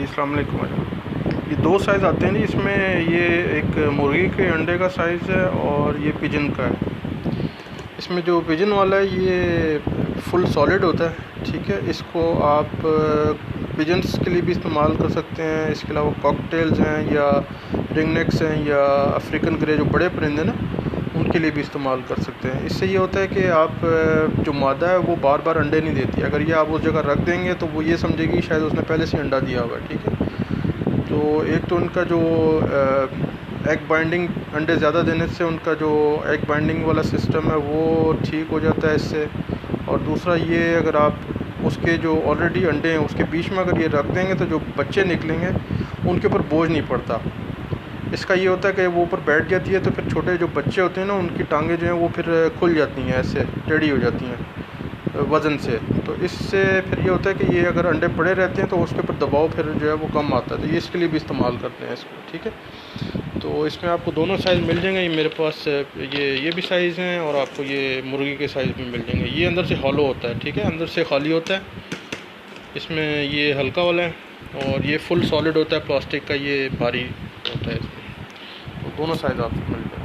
अस्सलाम वालेकुम। ये दो साइज़ आते हैं जी इसमें। ये एक मुर्गी के अंडे का साइज़ है और ये पिजन का है। इसमें जो पिजन वाला है ये फुल सॉलिड होता है, ठीक है। इसको आप पिजन्स के लिए भी इस्तेमाल कर सकते हैं। इसके अलावा कॉकटेल्स हैं या रिंगनेक्स हैं या अफ्रीकन ग्रे जो बड़े परिंदे ना, उनके लिए भी इस्तेमाल कर सकते हैं। इससे ये होता है कि आप जो मादा है वो बार बार अंडे नहीं देती। अगर ये आप उस जगह रख देंगे तो वो ये समझेगी शायद उसने पहले से अंडा दिया हुआ है, ठीक है। तो एक तो उनका जो एग बाइंडिंग, अंडे ज़्यादा देने से उनका जो एग बाइंडिंग वाला सिस्टम है वो ठीक हो जाता है इससे। और दूसरा ये, अगर आप उसके जो ऑलरेडी अंडे हैं उसके बीच में अगर ये रख देंगे तो जो बच्चे निकलेंगे उनके ऊपर बोझ नहीं पड़ता। इसका ये होता है कि वो ऊपर बैठ जाती है तो फिर छोटे जो बच्चे होते हैं ना, उनकी टांगें जो हैं वो फिर खुल जाती हैं, ऐसे टेढ़ी हो जाती हैं वज़न से। तो इससे फिर ये होता है कि ये अगर अंडे पड़े रहते हैं तो उसके ऊपर दबाव फिर जो है वो कम आता है। तो ये इसके लिए भी इस्तेमाल करते हैं इसको, ठीक है। तो इसमें आपको दोनों साइज़ मिल जाएंगे। ये मेरे पास ये भी साइज़ हैं और आपको ये मुर्गी के साइज़ भी मिल जाएंगे। ये अंदर से हॉलो होता है, ठीक है, अंदर से खाली होता है। इसमें ये हल्का वाला है और ये फुल सॉलिड होता है प्लास्टिक का, ये भारी होता है। इसमें तो दोनों साइज़ आपको मिल जाएंगे।